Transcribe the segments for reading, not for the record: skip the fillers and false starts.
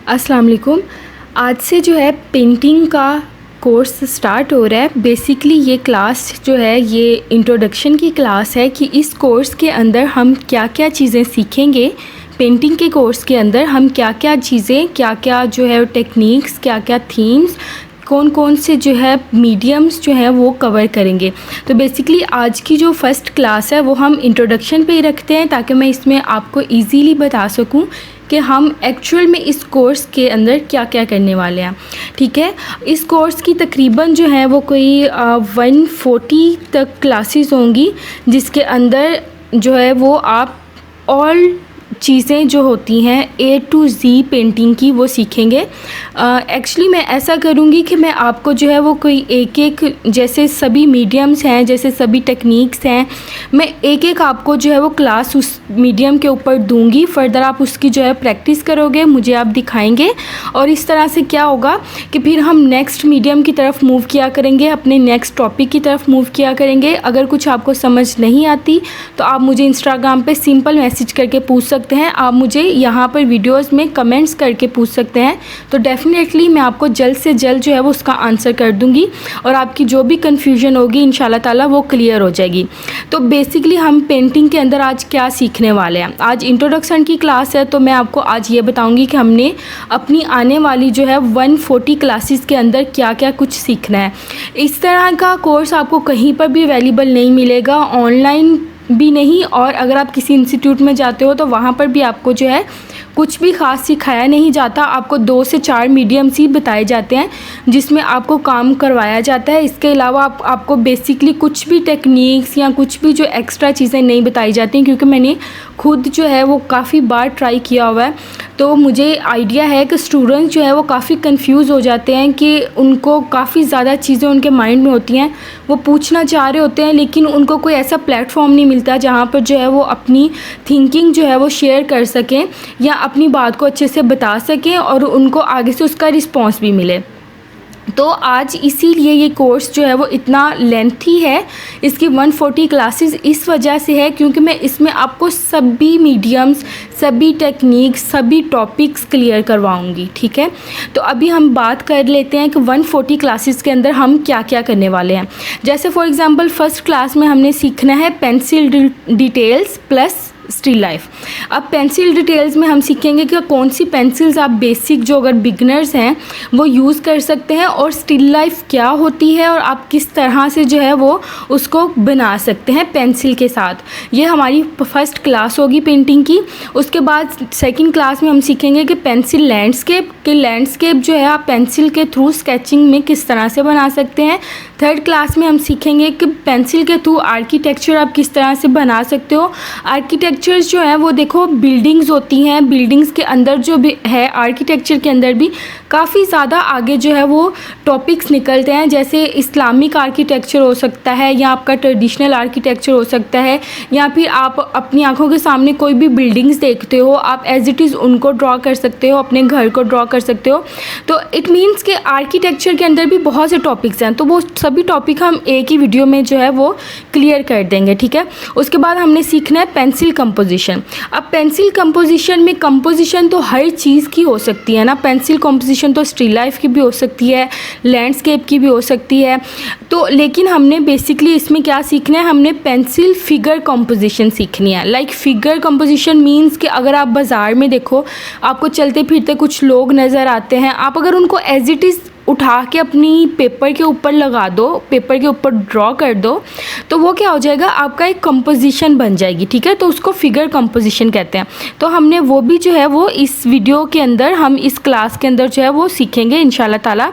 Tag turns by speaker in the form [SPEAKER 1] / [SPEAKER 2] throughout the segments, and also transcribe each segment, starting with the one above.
[SPEAKER 1] अस्सलाम वालेकुम। आज से जो है पेंटिंग का कोर्स स्टार्ट हो रहा है। बेसिकली ये क्लास जो है ये इंट्रोडक्शन की क्लास है कि इस कोर्स के अंदर हम क्या क्या चीज़ें सीखेंगे। पेंटिंग के कोर्स के अंदर हम क्या क्या चीज़ें, क्या क्या जो है टेक्निक्स, क्या क्या थीम्स, कौन कौन से जो है मीडियम्स जो है वो कवर करेंगे। तो बेसिकली आज की जो फ़र्स्ट क्लास है वो हम इंट्रोडक्शन पे ही रखते हैं ताकि मैं इसमें आपको इजीली बता सकूं कि हम एक्चुअल में इस कोर्स के अंदर क्या क्या करने वाले हैं। ठीक है, इस कोर्स की तकरीबन जो है वो कोई 140 तक क्लासेस होंगी, जिसके अंदर जो है वो आप ऑल चीज़ें जो होती हैं A to Z पेंटिंग की वो सीखेंगे। एक्चुअली मैं ऐसा करूँगी कि मैं आपको जो है वो कोई एक एक, जैसे सभी मीडियम्स हैं, जैसे सभी टेक्निक्स हैं, मैं एक एक आपको जो है वो क्लास उस मीडियम के ऊपर दूंगी। फर्दर आप उसकी जो है प्रैक्टिस करोगे, मुझे आप दिखाएंगे, और इस तरह से क्या होगा कि फिर हम नेक्स्ट मीडियम की तरफ मूव किया करेंगे, अपने नेक्स्ट टॉपिक की तरफ मूव किया करेंगे। अगर कुछ आपको समझ नहीं आती तो आप मुझे इंस्टाग्राम पे सिंपल मैसेज करके पूछ सकते हैं। आप मुझे यहाँ पर वीडियोस में कमेंट्स करके पूछ सकते हैं, तो डेफिनेटली मैं आपको जल्द से जल्द जो है वो उसका आंसर कर दूँगी और आपकी जो भी कन्फ्यूजन होगी इंशाल्लाह ताला वो क्लियर हो जाएगी। तो बेसिकली हम पेंटिंग के अंदर आज क्या सीखने वाले हैं। आज इंट्रोडक्शन की क्लास है, तो मैं आपको आज ये बताऊँगी कि हमने अपनी आने वाली जो है 140 क्लासेस के अंदर क्या क्या कुछ सीखना है। इस तरह का कोर्स आपको कहीं पर भी अवेलेबल नहीं मिलेगा, ऑनलाइन भी नहीं, और अगर आप किसी इंस्टीट्यूट में जाते हो तो वहाँ पर भी आपको जो है कुछ भी ख़ास सिखाया नहीं जाता। आपको 2 से 4 मीडियम्स ही बताए जाते हैं जिसमें आपको काम करवाया जाता है। इसके अलावा आपको बेसिकली कुछ भी टेक्निक्स या कुछ भी जो एक्स्ट्रा चीज़ें नहीं बताई जाती, क्योंकि मैंने खुद जो है वो काफ़ी बार ट्राई किया हुआ है, तो मुझे आइडिया है कि स्टूडेंट्स जो है वो काफ़ी कंफ्यूज हो जाते हैं कि उनको काफ़ी ज़्यादा चीज़ें उनके माइंड में होती हैं, वो पूछना चाह रहे होते हैं, लेकिन उनको कोई ऐसा प्लेटफॉर्म नहीं मिलता जहाँ पर जो है वो अपनी थिंकिंग जो है वो शेयर कर सकें या अपनी बात को अच्छे से बता सकें और उनको आगे से उसका रिस्पॉन्स भी मिले। तो आज इसीलिए ये कोर्स जो है वो इतना लेंथी है, इसकी 140 क्लासेस इस वजह से है क्योंकि मैं इसमें आपको सभी मीडियम्स, सभी टेक्निक्स, सभी टॉपिक्स क्लियर करवाऊंगी। ठीक है, तो अभी हम बात कर लेते हैं कि 140 क्लासेस के अंदर हम क्या क्या करने वाले हैं। जैसे फॉर एग्जांपल फर्स्ट क्लास में हमने सीखना है pencil details plus still life. अब पेंसिल डिटेल्स में हम सीखेंगे कि कौन सी पेंसिल्स आप बेसिक जो अगर बिगनर्स हैं वो यूज़ कर सकते हैं, और स्टिल लाइफ क्या होती है और आप किस तरह से जो है वो उसको बना सकते हैं पेंसिल के साथ। ये हमारी फर्स्ट क्लास होगी पेंटिंग की। उसके बाद सेकंड क्लास में हम सीखेंगे कि पेंसिल लैंडस्केप जो है आप पेंसिल के थ्रू स्केचिंग में किस तरह से बना सकते हैं। थर्ड क्लास में हम सीखेंगे कि पेंसिल के थ्रू आर्किटेक्चर आप किस तरह से बना सकते हो। आर्किटेक्चर्स जो है वो देखो बिल्डिंग्स होती हैं, बिल्डिंग्स के अंदर जो भी है आर्किटेक्चर के अंदर भी काफ़ी ज़्यादा आगे जो है वो टॉपिक्स निकलते हैं, जैसे इस्लामिक आर्किटेक्चर हो सकता है या आपका ट्रेडिशनल आर्किटेक्चर हो सकता है, या फिर आप अपनी आंखों के सामने कोई भी बिल्डिंग्स देखते हो आप एज इट इज़ उनको ड्रॉ कर सकते हो, अपने घर को ड्रॉ कर सकते हो। तो इट मीन्स कि आर्किटेक्चर के अंदर भी बहुत से टॉपिक्स हैं, तो वो सभी टॉपिक हम एक ही वीडियो में जो है वो क्लियर कर देंगे। ठीक है, उसके बाद हमने सीखना है पेंसिल कंपोजिशन। अब पेंसिल कंपोजिशन में कंपोजिशन तो हर चीज़ की हो सकती है ना, पेंसिल कंपोजिशन तो स्टिल लाइफ की भी हो सकती है, लैंडस्केप की भी हो सकती है। तो लेकिन हमने बेसिकली इसमें क्या सीखना है, हमने पेंसिल फिगर कंपोजिशन सीखनी है। लाइक फिगर कंपोजिशन मीन्स कि अगर आप बाज़ार में देखो आपको चलते फिरते कुछ लोग नज़र आते हैं, आप अगर उनको एज इट इज़ उठा के अपनी पेपर के ऊपर लगा दो, पेपर के ऊपर ड्रॉ कर दो, तो वो क्या हो जाएगा, आपका एक कंपोजिशन बन जाएगी। ठीक है, तो उसको फिगर कंपोजिशन कहते हैं। तो हमने वो भी जो है वो इस वीडियो के अंदर, हम इस क्लास के अंदर जो है वो सीखेंगे इंशाल्लाह ताला।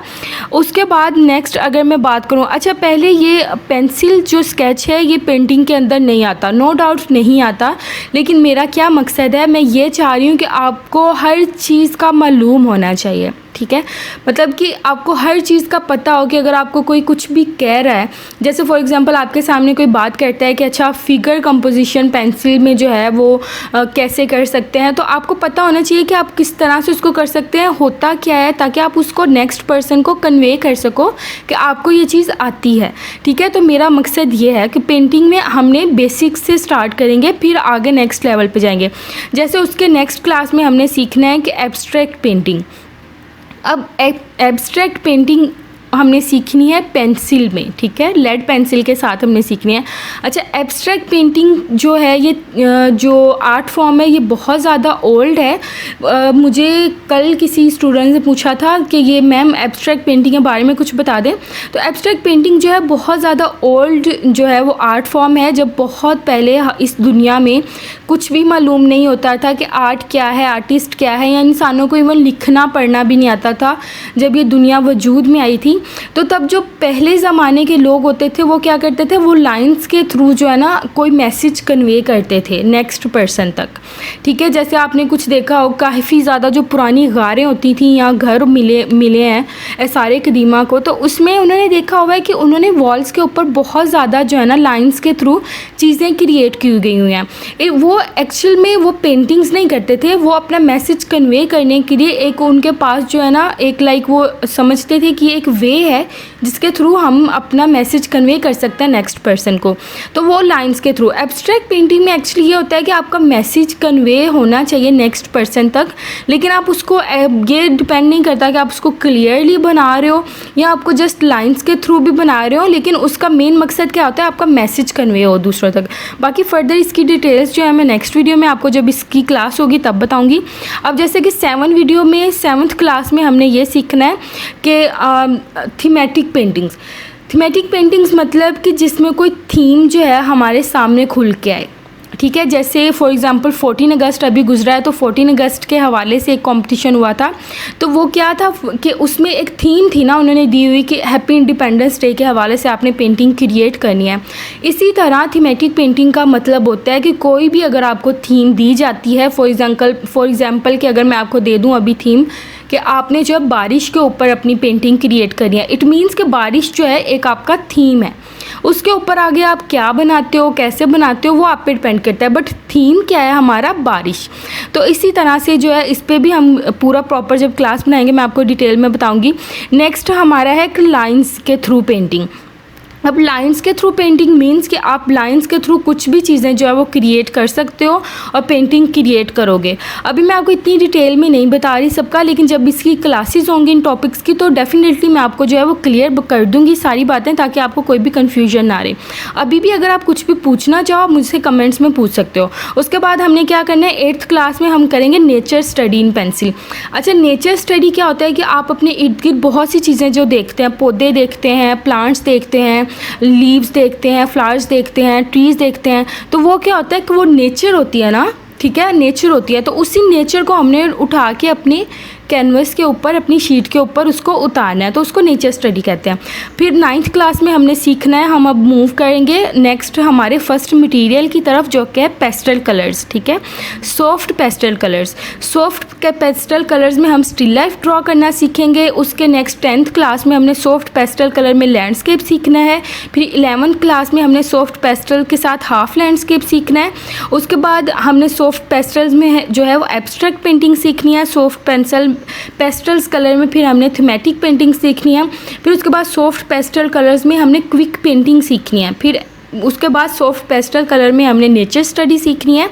[SPEAKER 1] उसके बाद नेक्स्ट अगर मैं बात करूँ, अच्छा पहले ये पेंसिल जो स्केच है ये पेंटिंग के अंदर नहीं आता, नो डाउट नहीं आता, लेकिन मेरा क्या मकसद है, मैं ये चाह रही हूँ कि आपको हर चीज़ का मालूम होना चाहिए। ठीक है, मतलब कि आपको हर चीज़ का पता हो कि अगर आपको कोई कुछ भी कह रहा है, जैसे फॉर एग्जांपल आपके सामने कोई बात करता है कि अच्छा फिगर कंपोजिशन पेंसिल में जो है वो कैसे कर सकते हैं, तो आपको पता होना चाहिए कि आप किस तरह से उसको कर सकते हैं, होता क्या है, ताकि आप उसको नेक्स्ट पर्सन को कन्वे कर सको कि आपको ये चीज़ आती है। ठीक है, तो मेरा मकसद ये है कि पेंटिंग में हमने बेसिक्स से स्टार्ट करेंगे, फिर आगे नेक्स्ट लेवल पे जाएंगे। जैसे उसके नेक्स्ट क्लास में हमने सीखना है कि एब्स्ट्रैक्ट पेंटिंग। अब एब्स्ट्रैक्ट पेंटिंग हमने सीखनी है पेंसिल में, ठीक है, लेड पेंसिल के साथ हमने सीखनी है। अच्छा, एब्स्ट्रैक्ट पेंटिंग जो है ये जो आर्ट फॉर्म है ये बहुत ज़्यादा ओल्ड है। मुझे कल किसी स्टूडेंट ने पूछा था कि ये मैम एब्स्ट्रैक्ट पेंटिंग के बारे में कुछ बता दें। तो एब्स्ट्रैक्ट पेंटिंग जो है बहुत ज़्यादा ओल्ड जो है वो आर्ट फॉर्म है। जब बहुत पहले इस दुनिया में कुछ भी मालूम नहीं होता था कि आर्ट क्या है, आर्टिस्ट क्या है, या इंसानों को इवन लिखना पढ़ना भी नहीं आता था जब ये दुनिया वजूद में आई थी। तो तब जो पहले ज़माने के लोग होते थे वो क्या करते थे, वो लाइंस के थ्रू जो है ना कोई मैसेज कन्वे करते थे नेक्स्ट पर्सन तक, ठीक है। जैसे आपने कुछ देखा हो, काफ़ी ज़्यादा जो पुरानी गारें होती थी या घर मिले हैं सारे कदीमा को, तो उसमें उन्होंने देखा हुआ है कि उन्होंने वॉल्स के ऊपर बहुत ज़्यादा जो है ना लाइंस के थ्रू चीज़ें क्रिएट की गई हुई हैं। वो एक्चुअल में वो पेंटिंग्स नहीं करते थे, वो अपना मैसेज कन्वे करने के लिए एक उनके पास जो है ना एक वो समझते थे कि एक वे है जिसके थ्रू हम अपना मैसेज कन्वे कर सकते हैं नेक्स्ट पर्सन को, तो वो लाइंस के थ्रू। एब्स्ट्रैक्ट पेंटिंग में एक्चुअली ये होता है कि आपका मैसेज कन्वे होना चाहिए नेक्स्ट पर्सन तक, लेकिन आप उसको ये डिपेंड नहीं करता कि आप उसको क्लियरली बना रहे हो या आपको जस्ट लाइंस के थ्रू भी बना रहे हो, लेकिन उसका मेन मकसद क्या होता है, आपका मैसेज कन्वे हो दूसरों तक। बाकी फर्दर इसकी डिटेल्स जो है मैं नेक्स्ट वीडियो में आपको जब इसकी क्लास होगी तब बताऊँगी। अब जैसे कि 7th क्लास में हमने ये सीखना है कि थीमेटिक पेंटिंग्स मतलब कि जिसमें कोई थीम जो है हमारे सामने खुल के आए, ठीक है। जैसे फॉर एग्ज़ाम्पल 14 अगस्त अभी गुजरा है, तो 14 अगस्त के हवाले से एक कंपटीशन हुआ था। तो वो क्या था कि उसमें एक थीम थी ना उन्होंने दी हुई कि हैप्पी इंडिपेंडेंस डे के हवाले से आपने पेंटिंग क्रिएट करनी है। इसी तरह थीमेटिक पेंटिंग का मतलब होता है कि कोई भी अगर आपको थीम दी जाती है, फॉर एग्ज़ाम्पल कि अगर मैं आपको दे दूँ अभी थीम कि आपने जो है बारिश के ऊपर अपनी पेंटिंग क्रिएट करनी है, इट मीन्स कि बारिश जो है एक आपका थीम है। उसके ऊपर आगे आप क्या बनाते हो, कैसे बनाते हो, वो आप पे डिपेंड करता है, बट थीम क्या है हमारा, बारिश। तो इसी तरह से जो है इस पर भी हम पूरा प्रॉपर जब क्लास बनाएंगे मैं आपको डिटेल में बताऊंगी। नेक्स्ट हमारा है लाइंस के थ्रू पेंटिंग। अब लाइंस के थ्रू पेंटिंग मीन्स कि आप लाइंस के थ्रू कुछ भी चीज़ें जो है वो क्रिएट कर सकते हो और पेंटिंग क्रिएट करोगे। अभी मैं आपको इतनी डिटेल में नहीं बता रही सबका, लेकिन जब इसकी क्लासेस होंगी इन टॉपिक्स की तो डेफिनेटली मैं आपको जो है वो क्लियर कर दूंगी सारी बातें, ताकि आपको कोई भी कन्फ्यूजन ना रहे। अभी भी अगर आप कुछ भी पूछना चाहो आप मुझसे कमेंट्स में पूछ सकते हो। उसके बाद हमने क्या करना है, 8th क्लास में हम करेंगे नेचर स्टडी इन पेंसिल। अच्छा, नेचर स्टडी क्या होता है कि आप अपने इर्द गिर्द बहुत सी चीज़ें जो देखते हैं, पौधे देखते हैं, प्लांट्स देखते हैं, लीव्स देखते हैं, फ्लावर्स देखते हैं, ट्रीज़ देखते हैं, तो वो क्या होता है कि वो नेचर होती है ना, ठीक है, नेचर होती है। तो उसी नेचर को हमने उठा के अपने कैनवस के ऊपर, अपनी शीट के ऊपर उसको उतारना है, तो उसको नेचर स्टडी कहते हैं। फिर 9th क्लास में हमने सीखना है, हम अब मूव करेंगे नेक्स्ट हमारे फर्स्ट मटेरियल की तरफ जो कि है पेस्टल कलर्स, ठीक है, सॉफ्ट पेस्टल कलर्स में हम स्टिल लाइफ ड्रॉ करना सीखेंगे। उसके नेक्स्ट 10th क्लास में हमने सॉफ्ट पेस्टल कलर में लैंडस्केप सीखना है। फिर 11th क्लास में हमने सॉफ्ट पेस्टल के साथ हाफ लैंडस्केप सीखना है। उसके बाद हमने सॉफ्ट पेस्टल्स में जो है वो एब्स्ट्रैक्ट पेंटिंग सीखनी है। सॉफ्ट पेस्टल्स कलर में फिर हमने थीमेटिक पेंटिंग सीखनी है। फिर उसके बाद सॉफ्ट पेस्टल कलर्स में हमने क्विक पेंटिंग सीखनी है। फिर उसके बाद सॉफ्ट पेस्टल कलर में हमने नेचर स्टडी सीखनी है।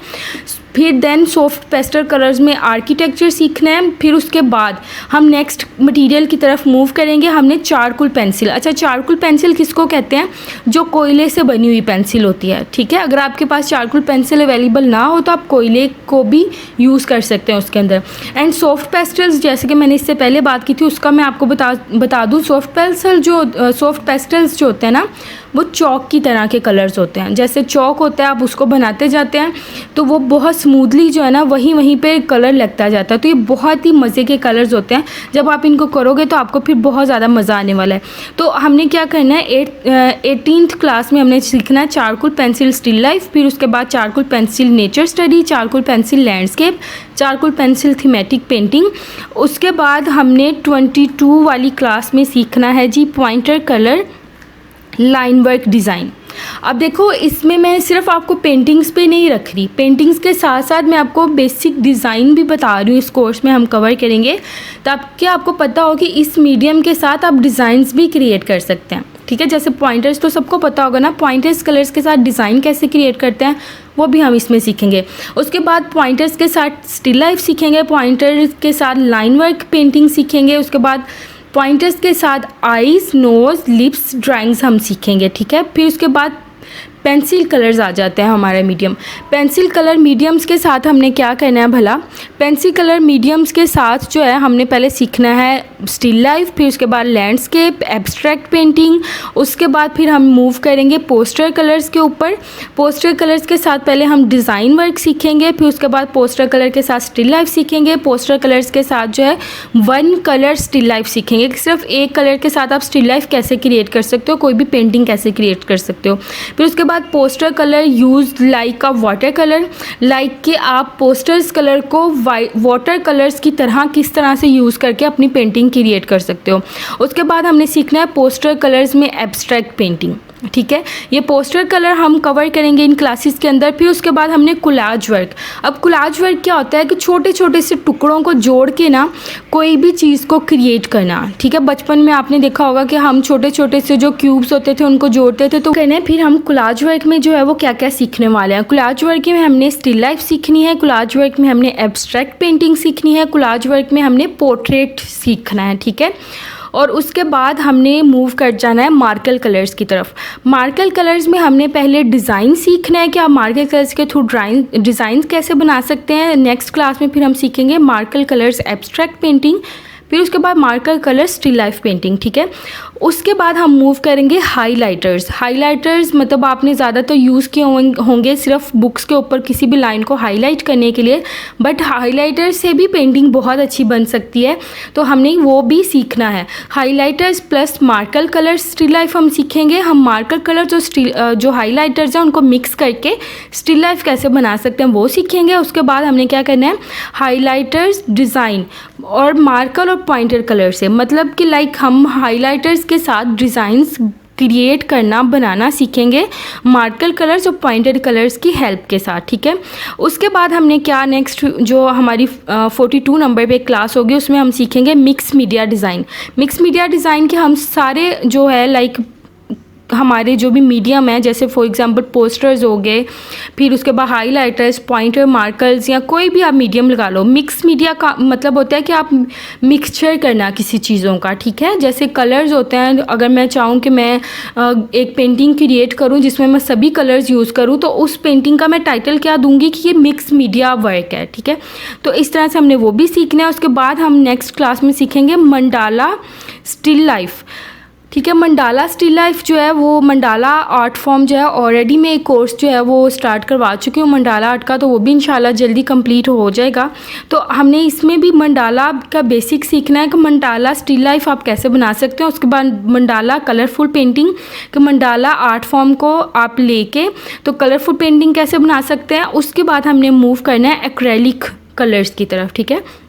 [SPEAKER 1] फिर देन सॉफ्ट पेस्टल कलर्स में आर्किटेक्चर सीखना है। फिर उसके बाद हम नेक्स्ट मटेरियल की तरफ मूव करेंगे, हमने चारकोल पेंसिल। अच्छा, चारकोल पेंसिल किसको कहते हैं, जो कोयले से बनी हुई पेंसिल होती है, ठीक है। अगर आपके पास चारकोल पेंसिल अवेलेबल ना हो तो आप कोयले को भी यूज़ कर सकते हैं उसके अंदर। एंड सॉफ्ट पेस्टल्स, जैसे कि मैंने इससे पहले बात की थी, उसका मैं आपको बता दूँ। सॉफ्ट पेस्टल्स जो होते हैं ना, वो चौक की तरह के कलर्स होते हैं। जैसे चौक होता है, आप उसको बनाते जाते हैं तो वो बहुत स्मूथली जो है ना वहीं पे कलर लगता जाता है। तो ये बहुत ही मज़े के कलर्स होते हैं, जब आप इनको करोगे तो आपको फिर बहुत ज़्यादा मज़ा आने वाला है। तो हमने क्या करना है, 18th क्लास में हमने सीखना है चारकोल पेंसिल स्टिल लाइफ। फिर उसके बाद charcoal pencil nature study, charcoal pencil landscape, charcoal pencil thematic painting. उसके बाद हमने 22 वाली क्लास में सीखना है जी pointer colour line work design. अब देखो, इसमें मैं सिर्फ आपको पेंटिंग्स पे नहीं रख रही, पेंटिंग्स के साथ साथ मैं आपको बेसिक डिज़ाइन भी बता रही हूँ। इस कोर्स में हम कवर करेंगे ताकि आपको पता हो कि इस मीडियम के साथ आप डिज़ाइंस भी क्रिएट कर सकते हैं, ठीक है। जैसे पॉइंटर्स तो सबको पता होगा ना, पॉइंटर्स कलर्स के साथ डिज़ाइन कैसे क्रिएट करते हैं वो भी हम इसमें सीखेंगे। उसके बाद पॉइंटर्स के साथ स्टिल लाइफ सीखेंगे, पॉइंटर्स के साथ लाइन वर्क पेंटिंग सीखेंगे, उसके बाद पॉइंटर्स के साथ आईज, नोज़, लिप्स ड्राइंग्स हम सीखेंगे, ठीक है। फिर उसके बाद पेंसिल कलर्स आ जाते हैं हमारे मीडियम। पेंसिल कलर मीडियम्स के साथ हमने क्या करना है भला, पेंसिल कलर मीडियम्स के साथ जो है हमने पहले सीखना है स्टिल लाइफ, फिर उसके बाद लैंडस्केप, एब्स्ट्रैक्ट पेंटिंग, उसके बाद फिर हम मूव करेंगे पोस्टर कलर्स के ऊपर। पोस्टर कलर्स के साथ पहले हम डिज़ाइन वर्क सीखेंगे, फिर उसके बाद पोस्टर कलर के साथ स्टिल लाइफ सीखेंगे। पोस्टर कलर्स के साथ जो है वन कलर स्टिल लाइफ सीखेंगे, सिर्फ एक कलर के साथ आप स्टिल लाइफ कैसे क्रिएट कर सकते हो, कोई भी पेंटिंग कैसे क्रिएट कर सकते हो। फिर उसके बाद पोस्टर कलर यूज लाइक अ वाटर कलर, लाइक कि आप पोस्टर्स कलर को वाटर कलर्स की तरह किस तरह से यूज़ करके अपनी पेंटिंग क्रिएट कर सकते हो। उसके बाद हमने सीखना है पोस्टर कलर्स में एब्स्ट्रैक्ट पेंटिंग, ठीक है। ये पोस्टर कलर हम कवर करेंगे इन क्लासेस के अंदर। फिर उसके बाद हमने कोलाज वर्क। अब कोलाज वर्क क्या होता है कि छोटे छोटे से टुकड़ों को जोड़ के ना कोई भी चीज़ को क्रिएट करना, ठीक है। बचपन में आपने देखा होगा कि हम छोटे छोटे से जो क्यूब्स होते थे उनको जोड़ते थे, तो कहने फिर हम कोलाज वर्क में जो है वो क्या क्या सीखने वाले हैं। कोलाज वर्क में हमने स्टिल लाइफ सीखनी है, कोलाज वर्क में हमने एब्स्ट्रैक्ट पेंटिंग सीखनी है, कोलाज वर्क में हमने पोर्ट्रेट सीखना है, ठीक है। और उसके बाद हमने मूव कर जाना है मार्कर कलर्स की तरफ। मार्कर कलर्स में हमने पहले डिज़ाइन सीखना है कि आप मार्कर कलर्स के थ्रू डिज़ाइन कैसे बना सकते हैं। नेक्स्ट क्लास में फिर हम सीखेंगे मार्कर कलर्स एब्स्ट्रैक्ट पेंटिंग, फिर उसके बाद marker colour still life painting, ठीक है। उसके बाद हम मूव करेंगे हाइलाइटर्स। हाइलाइटर्स मतलब आपने ज़्यादातर यूज़ किए होंगे सिर्फ बुक्स के ऊपर किसी भी लाइन को हाईलाइट करने के लिए, बट हाइलाइटर से भी पेंटिंग बहुत अच्छी बन सकती है, तो हमने वो भी सीखना है। Highlighters plus marker colour still life हम सीखेंगे। हम मार्कर कलर जो हाइलाइटर्स हैं उनको मिक्स करके स्टिल लाइफ कैसे बना सकते हैं वो सीखेंगे। उसके बाद हमने क्या करना है, हाइलाइटर्स डिज़ाइन और मार्कर और पॉइंटर कलर से, मतलब कि लाइक हम हाइलाइटर्स के साथ डिज़ाइंस क्रिएट करना बनाना सीखेंगे मार्कर कलर्स और पॉइंटर कलर्स की हेल्प के साथ, ठीक है। उसके बाद हमने क्या नेक्स्ट जो हमारी 42 नंबर पे क्लास होगी उसमें हम सीखेंगे mix media design. Mix media design के हम सारे जो है लाइक हमारे जो भी मीडियम है, जैसे फॉर एग्जांपल पोस्टर्स हो गए, फिर उसके बाद हाइलाइटर्स, पॉइंटर, मार्कर्स या कोई भी आप मीडियम लगा लो। मिक्स मीडिया का मतलब होता है कि आप मिक्सचर करना किसी चीज़ों का, ठीक है। जैसे कलर्स होते हैं, अगर मैं चाहूँ कि मैं एक पेंटिंग क्रिएट करूँ जिसमें मैं सभी कलर्स यूज़ करूँ, तो उस पेंटिंग का मैं टाइटल क्या दूँगी कि ये मिक्स मीडिया वर्क है, ठीक है। तो इस तरह से हमने वो भी सीखना है। उसके बाद हम नेक्स्ट क्लास में सीखेंगे मंडाला स्टिल लाइफ, ठीक है। मंडाला स्टिल लाइफ जो है वो मंडाला आर्ट फॉर्म जो है ऑलरेडी मैं एक कोर्स जो है वो स्टार्ट करवा चुकी हूँ मंडाला आर्ट का, तो वो भी इंशाल्लाह जल्दी कंप्लीट हो जाएगा। तो हमने इसमें भी मंडाला का बेसिक सीखना है कि मंडाला स्टिल लाइफ आप कैसे बना सकते हो। उसके बाद मंडाला कलरफुल पेंटिंग कि मंडाला आर्ट फॉर्म को आप लेके तो कलरफुल पेंटिंग कैसे बना सकते हैं। उसके बाद हमने मूव करना है एक्रेलिक कलर्स की तरफ, ठीक है।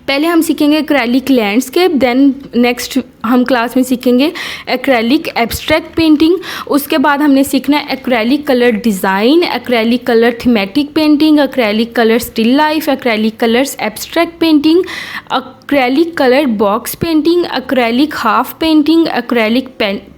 [SPEAKER 1] पहले हम सीखेंगे एक्रेलिक लैंडस्केप, देन नेक्स्ट हम क्लास में सीखेंगे एक्रेलिक एब्स्ट्रैक्ट पेंटिंग। उसके बाद हमने सीखना है acrylic colour design, acrylic colour thematic painting, acrylic colour still life, acrylic colours abstract painting, acrylic colour box painting, acrylic half painting, acrylic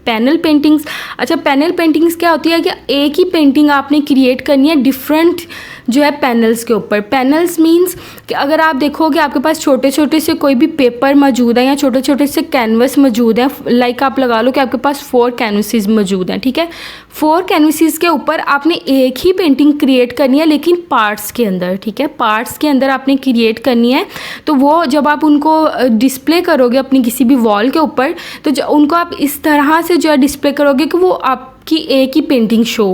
[SPEAKER 1] panel paintings. अच्छा, panel paintings क्या होती है कि एक ही पेंटिंग आपने क्रिएट करनी है डिफरेंट जो है पैनल्स के ऊपर। पैनल्स मींस कि अगर आप देखोगे आपके पास छोटे छोटे से कोई भी पेपर मौजूद है या छोटे छोटे से कैनवस मौजूद है, लाइक आप लगा लो कि आपके पास 4 कैनवसेस मौजूद हैं, ठीक है। 4 कैनवसेस के ऊपर आपने एक ही पेंटिंग क्रिएट करनी है लेकिन पार्ट्स के अंदर, ठीक है। पार्ट्स के अंदर आपने क्रिएट करनी है, तो वो जब आप उनको डिस्प्ले करोगे अपनी किसी भी वॉल के ऊपर, तो उनको आप इस तरह से जो है डिस्प्ले करोगे कि वो आप कि एक ही पेंटिंग शो,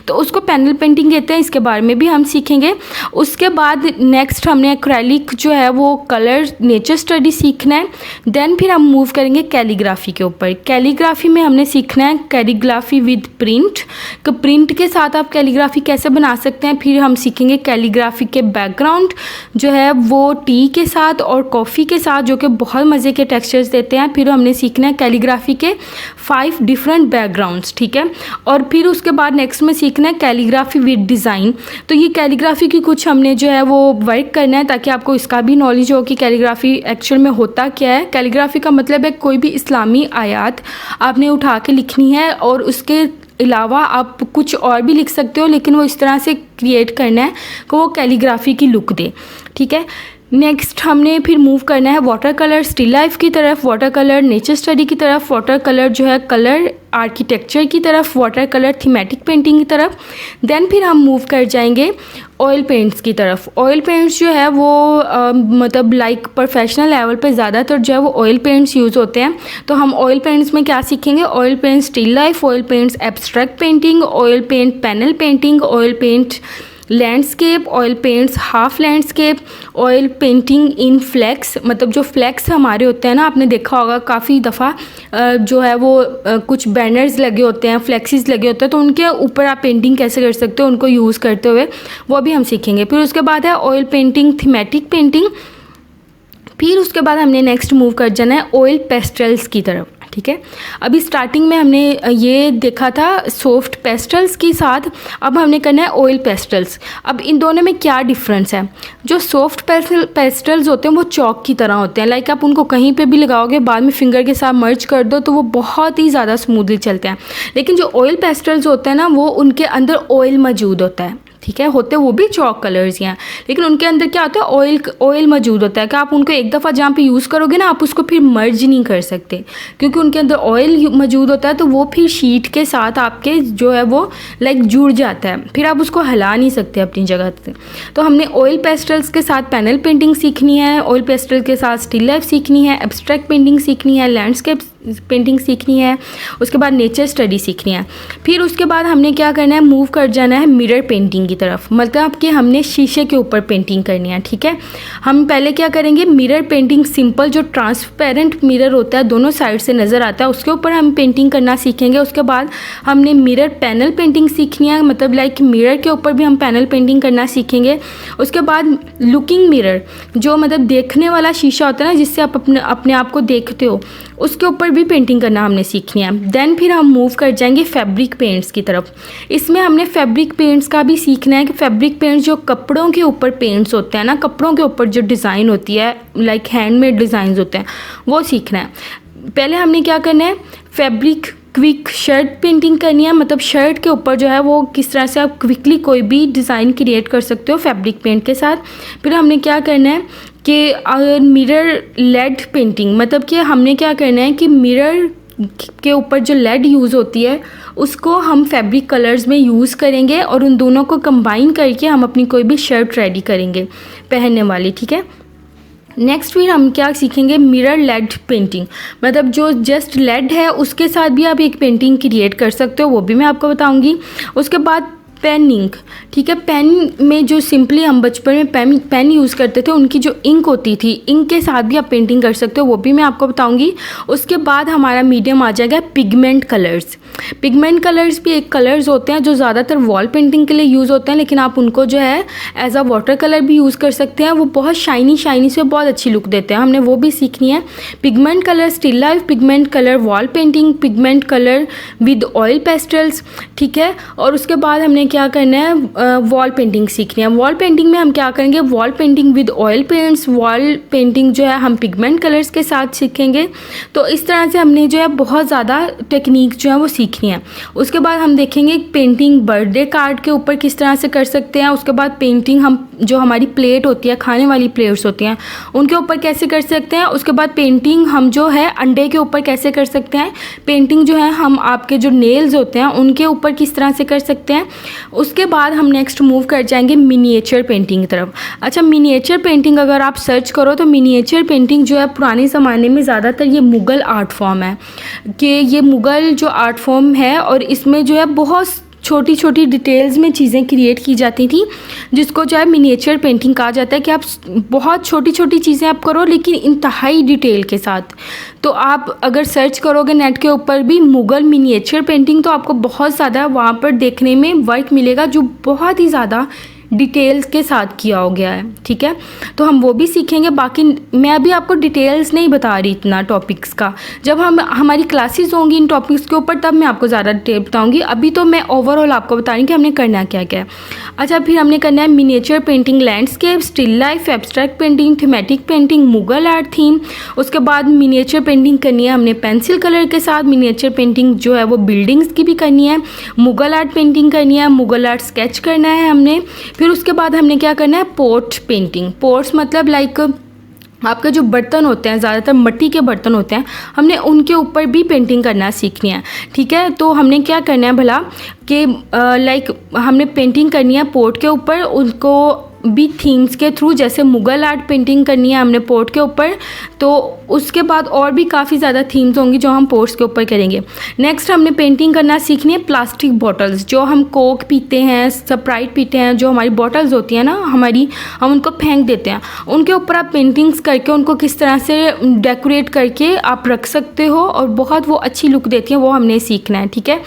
[SPEAKER 1] तो उसको पैनल पेंटिंग कहते हैं। इसके बारे में भी हम सीखेंगे। उसके बाद नेक्स्ट हमने एक्रेलिक जो है वो कलर नेचर स्टडी सीखना है। देन फिर हम मूव करेंगे कैलीग्राफी के ऊपर। कैलीग्राफी में हमने सीखना है कैलीग्राफी विद प्रिंट, कि प्रिंट के साथ आप कैलीग्राफी कैसे बना सकते हैं। फिर हम सीखेंगे कैलीग्राफी के बैकग्राउंड जो है वो टी के साथ और कॉफ़ी के साथ, जो कि बहुत मज़े के टेक्सचर्स देते हैं। फिर हमने सीखना है कैलीग्राफी के 5 डिफरेंट बैकग्राउंड्स, ठीक है। और फिर उसके बाद नेक्स्ट में सीखना है कैलीग्राफी विद डिज़ाइन। तो ये कैलीग्राफी की कुछ हमने जो है वो वर्क करना है ताकि आपको इसका भी नॉलेज हो कि कैलीग्राफी एक्चुअल में होता क्या है। कैलीग्राफी का मतलब है कोई भी इस्लामी आयत आपने उठा के लिखनी है और उसके अलावा आप कुछ और भी लिख सकते हो, लेकिन वो इस तरह से क्रिएट करना है कि वो कैलीग्राफी की लुक दे। ठीक है, नेक्स्ट हमने फिर मूव करना है वाटर कलर स्टिल लाइफ की तरफ, वाटर कलर नेचर स्टडी की तरफ, वाटर कलर जो है कलर आर्किटेक्चर की तरफ, वाटर कलर थीमेटिक पेंटिंग की तरफ। देन फिर हम मूव कर जाएंगे ऑयल पेंट्स की तरफ। ऑयल पेंट्स जो है वो मतलब लाइक प्रोफेशनल लेवल पे ज़्यादातर जो है वो ऑयल पेंट्स यूज़ होते हैं। तो हम ऑयल पेंट्स में क्या सीखेंगे, oil paints still life, oil paints abstract painting, oil paint panel painting, oil paint landscape, oil paints half landscape, oil painting in flex, मतलब जो फ्लैक्स हमारे होते हैं ना, आपने देखा होगा काफ़ी दफ़ा जो है वो कुछ बैनर्स लगे होते हैं, फ्लैक्सीज लगे होते हैं, तो उनके ऊपर आप पेंटिंग कैसे कर सकते हो उनको यूज़ करते हुए, वो भी हम सीखेंगे। फिर उसके बाद है ऑयल पेंटिंग थीमेटिक पेंटिंग। फिर उसके बाद हमने नेक्स्ट मूव कर जाना है ऑयल पेस्टल्स की तरफ। ठीक है, अभी स्टार्टिंग में हमने ये देखा था सॉफ्ट पेस्टल्स के साथ, अब हमने करना है ऑयल पेस्टल्स। अब इन दोनों में क्या डिफरेंस है, जो सॉफ्ट पेस्टल्स होते हैं वो चॉक की तरह होते हैं, लाइक आप उनको कहीं पे भी लगाओगे बाद में फिंगर के साथ मर्ज कर दो तो वो बहुत ही ज़्यादा स्मूथली चलते हैं। लेकिन जो ऑयल पेस्टल्स होते हैं ना, वो उनके अंदर ऑयल मौजूद होता है। ठीक है, होते वो भी चॉक कलर्स ही हैं, लेकिन उनके अंदर क्या होता है, ऑयल मौजूद होता है कि आप उनको एक दफ़ा जहाँ पे यूज़ करोगे ना, आप उसको फिर मर्ज नहीं कर सकते, क्योंकि उनके अंदर ऑयल मौजूद होता है। तो वो फिर शीट के साथ आपके जो है वो लाइक जुड़ जाता है, फिर आप उसको हिला नहीं सकते अपनी जगह से। तो हमने ऑयल पेस्टल्स के साथ पैनल पेंटिंग सीखनी है, ऑयल पेस्टल के साथ स्टिल लाइफ सीखनी है, एब्स्ट्रैक्ट पेंटिंग सीखनी है, लैंडस्केप पेंटिंग सीखनी है, उसके बाद नेचर स्टडी सीखनी है। फिर उसके बाद हमने क्या करना है, मूव कर जाना है मिरर पेंटिंग की तरफ, मतलब कि हमने शीशे के ऊपर पेंटिंग करनी है। ठीक है, हम पहले क्या करेंगे, मिरर पेंटिंग सिंपल जो ट्रांसपेरेंट मिरर होता है दोनों साइड से नज़र आता है उसके ऊपर हम पेंटिंग करना सीखेंगे। उसके बाद हमने मिरर पैनल पेंटिंग सीखनी है, मतलब लाइक मिरर के ऊपर भी हम पैनल पेंटिंग करना सीखेंगे। उसके बाद लुकिंग मिरर, जो मतलब देखने वाला शीशा होता है ना, जिससे आप अपने आप को देखते हो, उसके ऊपर भी पेंटिंग करना हमने सीखनी है। देन फिर हम मूव कर जाएंगे फैब्रिक पेंट्स की तरफ। इसमें हमने फैब्रिक पेंट्स का भी सीखना है कि फैब्रिक पेंट्स जो कपड़ों के ऊपर पेंट्स होते हैं ना, कपड़ों के ऊपर जो डिज़ाइन होती है लाइक हैंडमेड डिज़ाइंस होते हैं, वो सीखना है। पहले हमने क्या करना है, फैब्रिक क्विक शर्ट पेंटिंग करनी है, मतलब शर्ट के ऊपर जो है वो किस तरह से आप क्विकली कोई भी डिज़ाइन क्रिएट कर सकते हो फैब्रिक पेंट के साथ। फिर हमने क्या करना है कि मिरर लेड पेंटिंग, मतलब कि हमने क्या करना है कि मिरर के ऊपर जो लेड यूज़ होती है उसको हम फैब्रिक कलर्स में यूज़ करेंगे और उन दोनों को कंबाइन करके हम अपनी कोई भी शर्ट रेडी करेंगे पहनने वाली। ठीक है, नेक्स्ट फिर हम क्या सीखेंगे, मिरर लेड पेंटिंग, मतलब जो जस्ट लेड है उसके साथ भी आप एक पेंटिंग क्रिएट कर सकते हो, वो भी मैं आपको बताऊंगी। उसके बाद पेन इंक। ठीक है, पेन में जो सिंपली हम बचपन में पेन यूज़ करते थे, उनकी जो इंक होती थी, इंक के साथ भी आप पेंटिंग कर सकते हो, वो भी मैं आपको बताऊंगी। उसके बाद हमारा मीडियम आ जाएगा पिगमेंट कलर्स। पिगमेंट कलर्स भी एक कलर्स होते हैं जो ज़्यादातर वॉल पेंटिंग के लिए यूज़ होते हैं, लेकिन आप उनको जो है एज अ वाटर कलर भी यूज़ कर सकते हैं, वो बहुत शाइनी से बहुत अच्छी लुक देते हैं, हमने वो भी सीखनी है। Pigment colour still life, pigment colour wall painting, pigment colour with oil pastels. ठीक है, और उसके बाद हमने क्या करना है, वॉल पेंटिंग सीखनी है। वॉल पेंटिंग में हम क्या करेंगे, wall painting with oil paints, wall painting जो है हम पिगमेंट कलर्स के साथ सीखेंगे। तो इस तरह से हमने जो है बहुत ज़्यादा टेक्निक जो है वो सीखनी है। उसके बाद हम देखेंगे पेंटिंग बर्थडे कार्ड के ऊपर किस तरह से कर सकते हैं। उसके बाद पेंटिंग हम जो हमारी प्लेट होती है, खाने वाली प्लेट्स होती हैं, उनके ऊपर कैसे कर सकते हैं। उसके बाद पेंटिंग हम जो है अंडे के ऊपर कैसे कर सकते हैं। पेंटिंग जो है हम आपके जो नेल्स होते हैं उनके ऊपर किस तरह से कर सकते हैं। उसके बाद हम नेक्स्ट मूव कर जाएंगे मिनिएचर पेंटिंग की तरफ। अच्छा, मिनिएचर पेंटिंग अगर आप सर्च करो तो मिनिएचर पेंटिंग जो है पुराने ज़माने में ज़्यादातर ये मुग़ल आर्ट फॉर्म है, कि ये मुग़ल जो आर्ट फॉर्म है और इसमें जो है बहुत छोटी छोटी डिटेल्स में चीज़ें क्रिएट की जाती थी, जिसको जो है मिनिएचर पेंटिंग कहा जाता है, कि आप बहुत छोटी छोटी चीज़ें आप करो लेकिन इंतहाई डिटेल के साथ। तो आप अगर सर्च करोगे नेट के ऊपर भी मुग़ल मिनिएचर पेंटिंग, तो आपको बहुत ज़्यादा वहाँ पर देखने में वर्क मिलेगा जो बहुत ही ज़्यादा डिटेल्स के साथ किया हो गया है, ठीक है। तो हम वो भी सीखेंगे। बाकी मैं अभी आपको डिटेल्स नहीं बता रही इतना टॉपिक्स का, जब हमारी क्लासेस होंगी इन टॉपिक्स के ऊपर तब मैं आपको ज़्यादा डिटेल बताऊँगी। अभी तो मैं ओवरऑल आपको बता रही हूँ कि हमने करना क्या क्या है। अच्छा, फिर हमने करना है miniature painting, landscape, still life, abstract painting, thematic painting, Mughal art theme. उसके बाद मिनिएचर पेंटिंग करनी है हमने पेंसिल कलर के साथ। मिनिएचर पेंटिंग जो है वो बिल्डिंग्स की भी करनी है। मुगल आर्ट पेंटिंग करनी है, मुगल आर्ट स्केच करना है हमने। फिर उसके बाद हमने क्या करना है, पोट पेंटिंग। पोट्स मतलब लाइक आपके जो बर्तन होते हैं, ज़्यादातर मिट्टी के बर्तन होते हैं, हमने उनके ऊपर भी पेंटिंग करना सीखनी है, ठीक है। तो हमने क्या करना है भला कि लाइक हमने पेंटिंग करनी है पोट के ऊपर, उनको भी थीम्स के थ्रू, जैसे मुगल आर्ट पेंटिंग करनी है हमने पोट के ऊपर, तो उसके बाद और भी काफ़ी ज़्यादा थीम्स होंगी जो हम पोट्स के ऊपर करेंगे। नेक्स्ट हमने पेंटिंग करना सीखनी है प्लास्टिक बॉटल्स, जो हम कोक पीते हैं, स्प्राइट पीते हैं, जो हमारी बॉटल्स होती हैं ना हमारी, हम उनको फेंक देते हैं, उनके ऊपर आप पेंटिंग्स करके उनको किस तरह से डेकोरेट करके आप रख सकते हो और बहुत वो अच्छी लुक देती हैं, वो हमने सीखना है, ठीक है।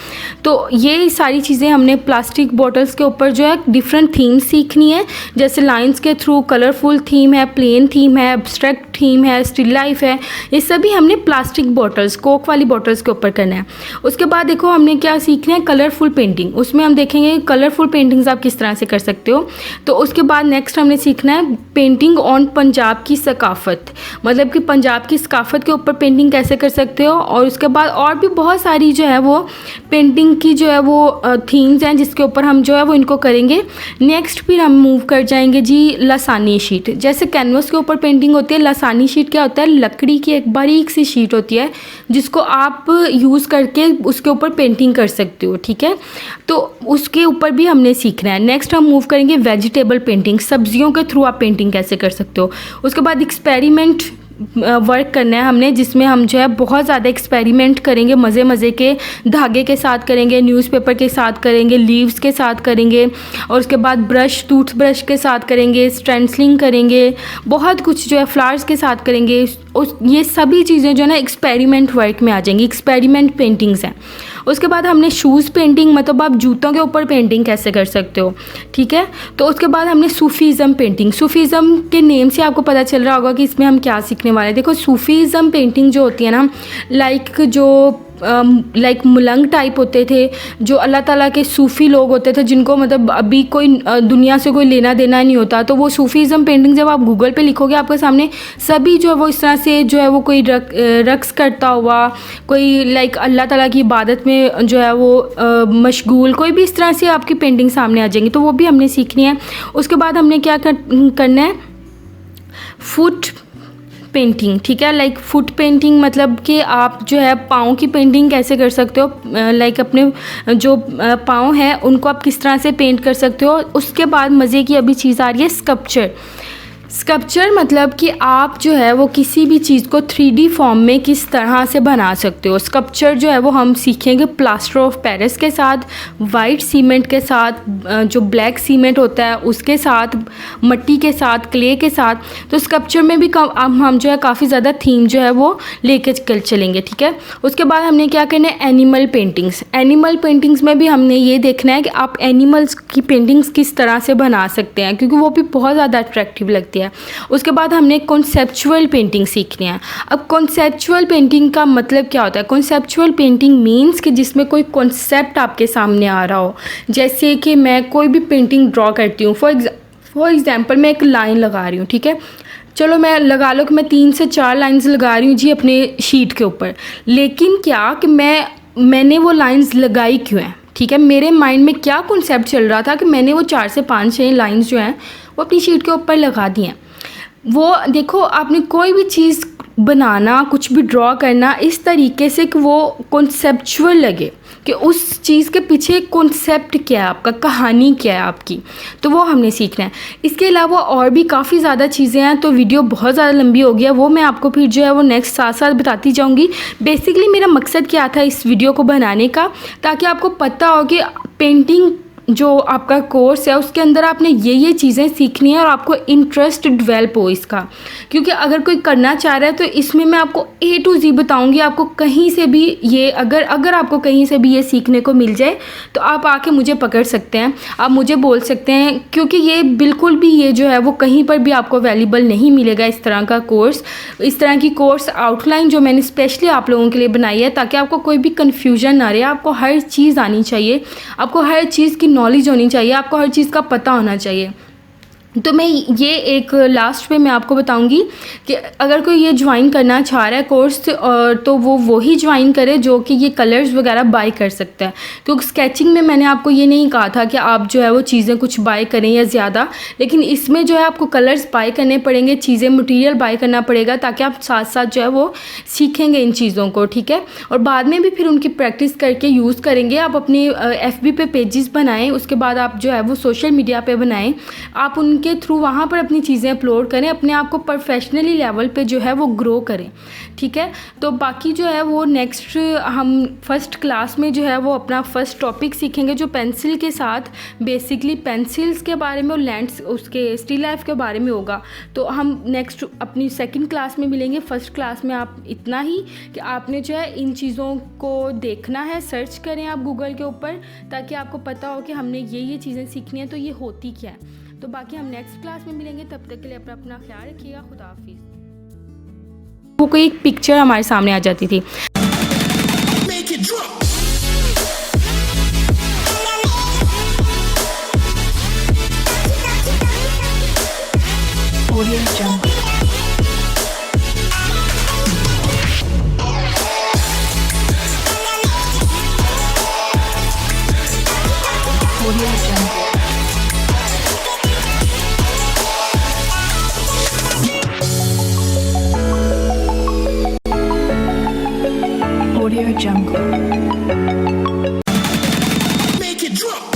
[SPEAKER 1] तो ये सारी चीज़ें हमने प्लास्टिक बॉटल्स के ऊपर जो है डिफरेंट थीम्स सीखनी है, जैसे लाइंस के थ्रू कलरफुल थीम है, प्लेन थीम है, एब्स्ट्रैक्ट थीम है, स्टिल लाइफ है। ये सभी हमने प्लास्टिक बॉटल्स, कोक वाली बॉटल्स के ऊपर करना है। उसके बाद देखो हमने क्या सीखना है, कलरफुल पेंटिंग। उसमें हम देखेंगे कलरफुल पेंटिंग्स आप किस तरह से कर सकते हो। तो उसके बाद नेक्स्ट हमने सीखना है पेंटिंग ऑन पंजाब की सकाफत, मतलब कि पंजाब की सकाफत के ऊपर पेंटिंग कैसे कर सकते हो। और उसके बाद और भी बहुत सारी जो है वो पेंटिंग की जो है वो थीम्स हैं जिसके ऊपर हम जो है वो इनको करेंगे। नेक्स्ट फिर हम मूव कर जाएंगे जी लसानी शीट। जैसे कैनवस के ऊपर पेंटिंग होती है, लसानी शीट क्या होता है, लकड़ी की एक बारीक सी शीट होती है जिसको आप यूज़ करके उसके ऊपर पेंटिंग कर सकते हो, ठीक है। तो उसके ऊपर भी हमने सीखना है। नेक्स्ट हम मूव करेंगे वेजिटेबल पेंटिंग, सब्जियों के थ्रू आप पेंटिंग कैसे कर सकते हो। उसके बाद एक्सपेरिमेंट वर्क करना है हमने, जिसमें हम जो है बहुत ज़्यादा एक्सपेरिमेंट करेंगे, मज़े मज़े के, धागे के साथ करेंगे, न्यूज़पेपर के साथ करेंगे, लीव्स के साथ करेंगे, और उसके बाद ब्रश, टूथ ब्रश के साथ करेंगे, स्टेंसिलिंग करेंगे, बहुत कुछ जो है फ्लावर्स के साथ करेंगे। ये सभी चीज़ें जो है ना एक्सपेरिमेंट वर्क में आ जाएंगी, एक्सपेरिमेंट पेंटिंग्स हैं। उसके बाद हमने शूज़ पेंटिंग, मतलब आप जूतों के ऊपर पेंटिंग कैसे कर सकते हो, ठीक है। तो उसके बाद हमने सूफीज़म पेंटिंग। सूफीज़म के नेम से आपको पता चल रहा होगा कि इसमें हम क्या सीखने वाले हैं। देखो सूफीज़म पेंटिंग जो होती है ना, लाइक मुलंग टाइप होते थे, जो अल्लाह ताला के सूफ़ी लोग होते थे, जिनको मतलब अभी कोई दुनिया से कोई लेना देना नहीं होता, तो वो सूफीज़म पेंटिंग जब आप गूगल पे लिखोगे आपके सामने सभी जो है वो इस तरह से जो है वो कोई रक्स करता हुआ, कोई लाइक अल्लाह ताला की इबादत में जो है वो मशगूल, कोई भी इस तरह से आपकी पेंटिंग सामने आ जाएंगी, तो वो भी हमने सीखनी है। उसके बाद हमने क्या करना है, फुट पेंटिंग, ठीक है। लाइक फुट पेंटिंग मतलब कि आप जो है पाँव की पेंटिंग कैसे कर सकते हो, लाइक अपने जो पाँव हैं उनको आप किस तरह से पेंट कर सकते हो। उसके बाद मज़े की अभी चीज़ आ रही है स्कल्पचर। स्कल्पचर मतलब कि आप जो है वो किसी भी चीज़ को 3D फॉर्म में किस तरह से बना सकते हो। स्कल्पचर जो है वो हम सीखेंगे प्लास्टर ऑफ पेरिस के साथ, वाइट सीमेंट के साथ, जो ब्लैक सीमेंट होता है उसके साथ, मिट्टी के साथ, क्ले के साथ। तो स्कल्पचर में भी हम जो है काफ़ी ज़्यादा थीम जो है वो लेके चलेंगे, ठीक है। उसके बाद हमने क्या करना है, एनिमल पेंटिंग्स। एनिमल पेंटिंग्स में भी हमने ये देखना है कि आप एनिमल्स की पेंटिंग्स किस तरह से बना सकते हैं, क्योंकि वो भी बहुत ज़्यादा अट्रैक्टिव लगती है। उसके बाद हमने कॉन्सेप्चुअल पेंटिंग सीखनी है। अब कॉन्सेप्चुअल पेंटिंग का मतलब क्या होता है, कॉन्सेप्चुअल पेंटिंग मीन्स कि जिसमें कोई कॉन्सेप्ट आपके सामने आ रहा हो। जैसे कि मैं कोई भी पेंटिंग ड्रॉ करती हूँ, फॉर एग्जांपल मैं एक लाइन लगा रही हूँ, ठीक है। चलो मैं लगा लो कि मैं 3 से 4 लाइंस लगा रही हूँ जी अपने शीट के ऊपर, लेकिन क्या कि मैंने वो लाइंस लगाई क्यों हैं, ठीक है। मेरे माइंड में क्या कॉन्सेप्ट चल रहा था कि मैंने वो 4 से 5-6 लाइंस जो हैं वो अपनी शीट के ऊपर लगा दी हैं। वो देखो, आपने कोई भी चीज़ बनाना, कुछ भी ड्रॉ करना इस तरीके से कि वो कॉन्सेप्चुअल लगे, कि उस चीज़ के पीछे कॉन्सेप्ट क्या है आपका, कहानी क्या है आपकी, तो वो हमने सीखना है। इसके अलावा और भी काफ़ी ज़्यादा चीज़ें हैं, तो वीडियो बहुत ज़्यादा लंबी हो गया, वो मैं आपको फिर जो है वो नेक्स्ट साथ साथ बताती जाऊँगी। बेसिकली मेरा मकसद क्या था इस वीडियो को बनाने का, ताकि आपको पता हो कि पेंटिंग जो आपका कोर्स है उसके अंदर आपने ये चीज़ें सीखनी है और आपको इंटरेस्ट डेवलप हो इसका। क्योंकि अगर कोई करना चाह रहा है तो इसमें मैं आपको A to Z बताऊंगी। आपको कहीं से भी ये अगर आपको कहीं से भी ये सीखने को मिल जाए तो आप आके मुझे पकड़ सकते हैं, आप मुझे बोल सकते हैं, क्योंकि ये बिल्कुल भी ये जो है वो कहीं पर भी आपको अवेलेबल नहीं मिलेगा इस तरह का कोर्स। इस तरह की कोर्स आउटलाइन जो मैंने स्पेशली आप लोगों के लिए बनाई है ताकि आपको कोई भी कन्फ्यूजन ना रहे। आपको हर चीज़ आनी चाहिए, आपको हर चीज़ की नॉलेज होनी चाहिए, आपको हर चीज़ का पता होना चाहिए। तो मैं ये एक लास्ट पे मैं आपको बताऊंगी कि अगर कोई ये ज्वाइन करना चाह रहा है कोर्स तो वो ही ज्वाइन करे जो कि ये कलर्स वगैरह बाय कर सकता है। क्योंकि स्केचिंग में मैंने आपको ये नहीं कहा था कि आप जो है वो चीज़ें कुछ बाय करें या ज़्यादा, लेकिन इसमें जो है आपको कलर्स बाय करने पड़ेंगे, चीज़ें मटेरियल बाय करना पड़ेगा ताकि आप साथ साथ जो है वो सीखेंगे इन चीज़ों को, ठीक है। और बाद में भी फिर उनकी प्रैक्टिस करके यूज़ करेंगे। आप अपनी FB पे पेजेस बनाएँ, उसके बाद आप जो है वो सोशल मीडिया पे बनाएँ, आप उनके थ्रू वहाँ पर अपनी चीज़ें अपलोड करें, अपने आप को प्रोफेशनली लेवल पे जो है वो ग्रो करें, ठीक है। तो बाकी जो है वो नेक्स्ट हम फर्स्ट क्लास में जो है वो अपना फर्स्ट टॉपिक सीखेंगे जो पेंसिल के साथ बेसिकली पेंसिल्स के बारे में और लैंड्स उसके स्टिल लाइफ के बारे में होगा। तो हम नेक्स्ट अपनी सेकंड क्लास में मिलेंगे। फर्स्ट क्लास में आप इतना ही कि आपने जो है इन चीज़ों को देखना है, सर्च करें आप गूगल के ऊपर ताकि आपको पता हो कि हमने ये चीज़ें सीखनी है तो ये होती क्या है। तो बाकी हम नेक्स्ट क्लास में मिलेंगे, तब तक के लिए अपना ख्याल रखिएगा। खुदा हाफिज़। वो कोई एक पिक्चर हमारे सामने आ जाती थी।
[SPEAKER 2] Audio Jungle. Audio Jungle. Audio Jungle. Make it drop.